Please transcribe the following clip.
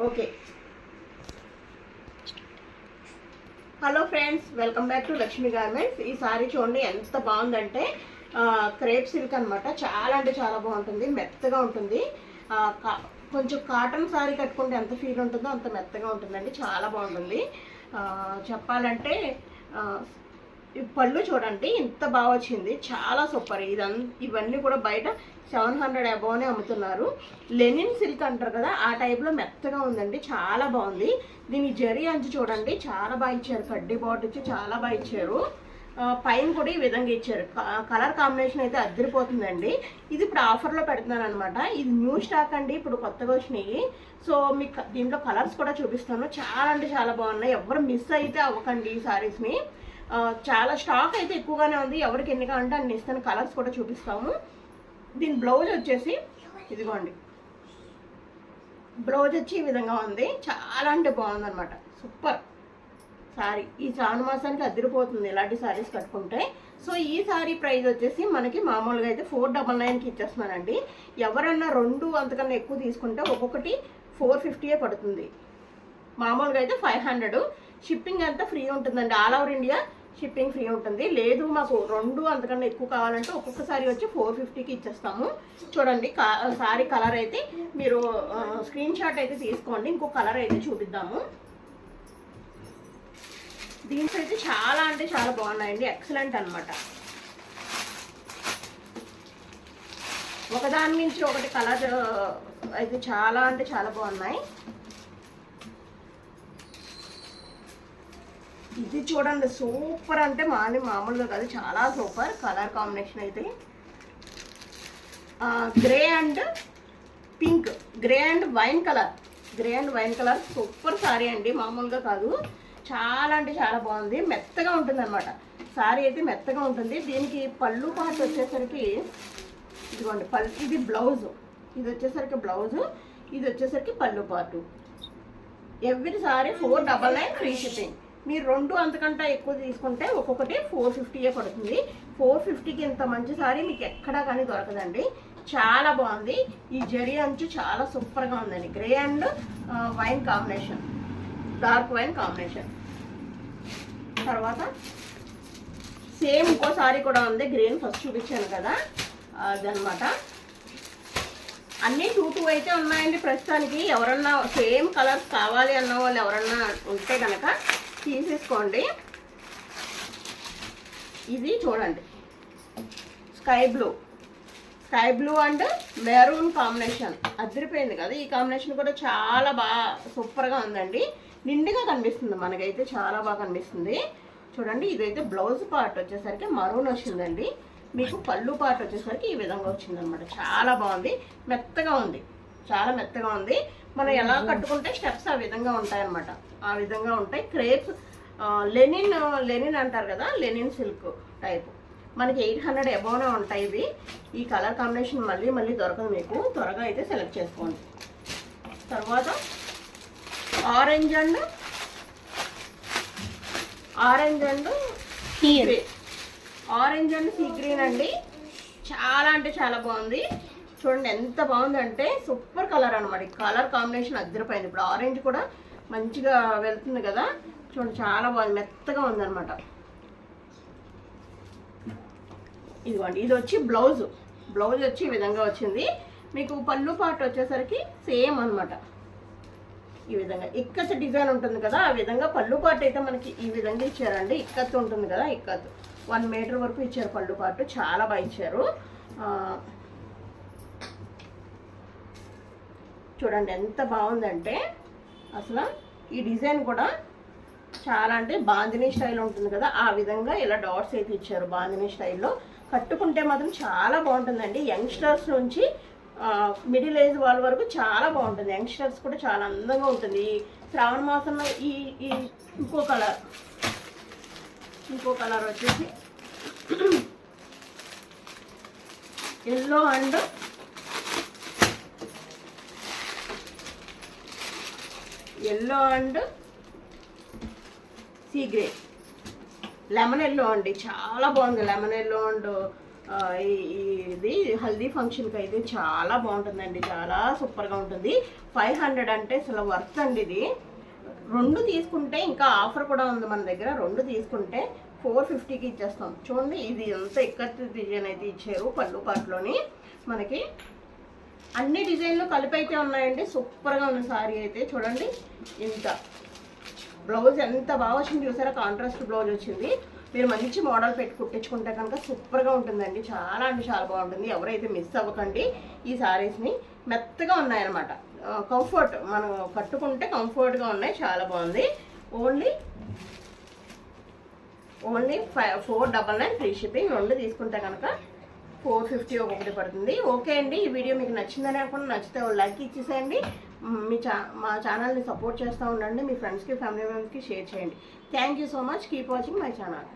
Okay. Hello friends, welcome back to Lakshmi garments. ఈ sorry చూడండి ఎంత బాగుందంటే క్రేప్ సిల్క్ అనమాట. చాలా అంటే చాలా బాగుంటుంది, మెత్తగా ఉంటుంది. కొంచెం కాటన్ సారీ కట్టుకుంటే ఎంత ఫీల్ ఉంటుందో అంత మెత్తగా ఉంటుందండి, చాలా బాగుంటుంది. చెప్పాలంటే ఈ పళ్ళు చూడండి ఇంత బాగా వచ్చింది, చాలా సూపర్. ఇవన్నీ కూడా బయట 700 అబోవ్నే అమ్ముతున్నారు. లెనిన్ సిల్క్ అంటారు కదా, ఆ టైప్లో మెత్తగా ఉందండి, చాలా బాగుంది. దీని జరీ అంచు చూడండి చాలా బాగా ఇచ్చారు, కడ్డీ బాట్ ఇచ్చి చాలా బాగా ఇచ్చారు. పైన కూడా ఈ విధంగా ఇచ్చారు. కలర్ కాంబినేషన్ అయితే అద్దరిపోతుందండి. ఇది ఇప్పుడు ఆఫర్లో పెడుతున్నాను అనమాట. ఇది న్యూ స్టాక్ అండి, ఇప్పుడు కొత్తగా వచ్చినాయి. సో మీకు దీంట్లో కలర్స్ కూడా చూపిస్తాను. చాలా అంటే చాలా బాగున్నాయి, ఎవరు మిస్ అయితే అవ్వకండి ఈ సారీస్ని. చాలా స్టాక్ అయితే ఎక్కువగానే ఉంది, ఎవరికి ఎన్ని కావాలంటే అన్ని ఇస్తాను. కలర్స్ కూడా చూపిస్తాము. దీని బ్లౌజ్ వచ్చేసి ఇదిగోండి, బ్లౌజ్ వచ్చి ఈ విధంగా ఉంది. చాలా అంటే బాగుందన్నమాట, సూపర్ సారీ. ఈ శ్రావణ మాసానికి అదిరిపోతుంది ఇలాంటి సారీస్ కట్టుకుంటే. సో ఈ సారీ ప్రైస్ వచ్చేసి మనకి మామూలుగా అయితే 499కి ఇచ్చేస్తున్నానండి. ఎవరన్నా 2 అంతకన్నా ఎక్కువ తీసుకుంటే ఒక్కొక్కటి 450 పడుతుంది. మామూలుగా అయితే 500. షిప్పింగ్ అంతా ఫ్రీ ఉంటుందండి, all over India shipping free ఉంటుంది. లేదు మాకు 2 అంతకన్నా ఎక్కువ కావాలంటే ఒక్కొక్కసారి వచ్చి 450కి ఇచ్చేస్తాము. చూడండి సారీ కలర్ అయితే మీరు స్క్రీన్ షాట్ అయితే తీసుకోండి. ఇంకో కలర్ అయితే చూపిద్దాము. దీంట్లో అయితే చాలా అంటే చాలా బాగున్నాయండి, ఎక్సలెంట్ అనమాట. ఒకదాని నుంచి ఒకటి కలర్ అయితే చాలా అంటే చాలా బాగున్నాయి. ఇది చూడండి సూపర్ అంటే మామూలుగా కాదు, చాలా సూపర్ కలర్ కాంబినేషన్ అయితే. Grey and pink, grey and wine colour super sorry అండి, మామూలుగా కాదు. చాలా అంటే చాలా బాగుంది, మెత్తగా ఉంటుంది అనమాట. సారీ అయితే మెత్తగా ఉంటుంది. దీనికి పళ్ళు పార్ట్ వచ్చేసరికి ఇదిగోండి ఇది బ్లౌజ్, ఇది వచ్చేసరికి బ్లౌజు, ఇది వచ్చేసరికి పళ్ళు part. Every sorry 499 free shipping. మీరు 2 అంతకంటే ఎక్కువ తీసుకుంటే ఒక్కొక్కటి 450 పడుతుంది. 450కి ఇంత మంచి సారీ మీకు ఎక్కడా కానీ దొరకదండి, చాలా బాగుంది. ఈ జరీ అంచు చాలా సూపర్గా ఉందండి. Grey and wine combination, dark wine combination. తర్వాత సేమ్ ఇంకో సారీ కూడా ఉంది, గ్రీన్ ఫస్ట్ చూపించాను కదా అదనమాట. అన్నీ 2 అయితే ఉన్నాయండి ప్రస్తుతానికి. ఎవరన్నా సేమ్ కలర్స్ కావాలి అన్న వాళ్ళు ఎవరన్నా ఉంటే కనుక తీసేసుకోండి. ఇది చూడండి sky blue and maroon combination అదిరిపోయింది కదా. ఈ కాంబినేషన్ కూడా చాలా బాగా సూపర్గా ఉందండి, నిండుగా కనిపిస్తుంది మనకైతే, చాలా బాగా కనిపిస్తుంది. చూడండి ఇదైతే బ్లౌజ్ పార్ట్ వచ్చేసరికి మరూన్ వచ్చిందండి, మీకు పళ్ళు పార్ట్ వచ్చేసరికి ఈ విధంగా వచ్చిందనమాట. చాలా బాగుంది, మెత్తగా ఉంది, చాలా మెత్తగా ఉంది. మనం ఎలా కట్టుకుంటే స్టెప్స్ ఆ విధంగా ఉంటాయన్నమాట, ఆ విధంగా ఉంటాయి. క్రేప్స్ లెనిన్ అంటారు కదా, లెనిన్ సిల్క్ టైప్ మనకి 800 అబోవ్నే ఉంటాయి ఇవి. ఈ కలర్ కాంబినేషన్ మళ్ళీ దొరకదు మీకు, త్వరగా అయితే సెలెక్ట్ చేసుకోండి. తర్వాత ఆరెంజ్ అండ్ సీ గ్రీన్ అండి, చాలా అంటే చాలా బాగుంది. చూడండి ఎంత బాగుందంటే సూపర్ కలర్ అనమాట. ఈ కలర్ కాంబినేషన్ అద్దరిపోయింది. ఇప్పుడు ఆరెంజ్ కూడా మంచిగా వెళ్తుంది కదా, చూడండి చాలా బాగుంది, మెత్తగా ఉందన్నమాట. ఇదిగోండి ఇది వచ్చి బ్లౌజ్ వచ్చి ఈ విధంగా వచ్చింది. మీకు పళ్ళు పార్ట్ వచ్చేసరికి సేమ్ అనమాట, ఈ విధంగా ఇక్కత్ డిజైన్ ఉంటుంది కదా, ఆ విధంగా పళ్ళు పార్ట్ అయితే మనకి ఈ విధంగా ఇచ్చారండి. ఇక్కత్ ఉంటుంది కదా, ఇక్కత్ 1 మీటర్ వరకు ఇచ్చారు పళ్ళు పార్ట్, చాలా బాగా ఇచ్చారు. చూడండి ఎంత బాగుందంటే అసలు. ఈ డిజైన్ కూడా చాలా అంటే బాందినీ స్టైల్ ఉంటుంది కదా, ఆ విధంగా ఇలా డాట్స్ అయితే ఇచ్చారు బాందినీ స్టైల్లో. కట్టుకుంటే మాత్రం చాలా బాగుంటుందండి. యంగ్స్టర్స్ నుంచి మిడిల్ ఏజ్ వాళ్ళ వరకు చాలా బాగుంటుంది. యంగ్స్టర్స్ కూడా చాలా అందంగా ఉంటుంది. శ్రావణ మాసంలో ఈ ఇంకో కలర్ వచ్చేసి yellow and sea grey, lemon yellow అండి, చాలా బాగుంది. లెమన్ ఎల్లో అండ్ ఇది హల్దీ ఫంక్షన్కి అయితే చాలా బాగుంటుందండి, చాలా సూపర్గా ఉంటుంది. 500 అంటే అసలు వర్త్ అండి ఇది. 2 తీసుకుంటే ఇంకా ఆఫర్ కూడా ఉంది మన దగ్గర. 2 తీసుకుంటే 450కి ఇచ్చేస్తాం. చూడండి ఇది ఎంత ఎక్కత్తి డిజైన్ అయితే ఇచ్చారు పళ్ళు పాటలోని. మనకి అన్ని డిజైన్లు కలిపి అయితే ఉన్నాయండి. సూపర్గా ఉంది సారీ అయితే. చూడండి ఇంత బ్లౌజ్ ఎంత బాగా వచ్చింది చూసారా, కాంట్రాస్ట్ బ్లౌజ్ వచ్చింది. మీరు మంచి మోడల్ పెట్టి కుట్టించుకుంటే కనుక సూపర్గా ఉంటుందండి, చాలా అంటే చాలా బాగుంటుంది. ఎవరైతే మిస్ అవ్వకండి ఈ సారీస్ని. మెత్తగా ఉన్నాయన్నమాట, కంఫర్ట్, మనం కట్టుకుంటే కంఫర్ట్గా ఉన్నాయి, చాలా బాగుంది. Only 499 free shipping. 2 తీసుకుంటే కనుక 450 ఒకటి పడుతుంది. ఓకే అండి, ఈ వీడియో మీకు నచ్చిందని అనుకుంటే నచ్చితే లైక్ ఇచ్చేసేయండి. మా ఛానల్ని సపోర్ట్ చేస్తూ ఉండండి. మీ ఫ్రెండ్స్కి, ఫ్యామిలీ మెంబర్స్కి షేర్ చేయండి. Thank you so much. Keep watching my channel.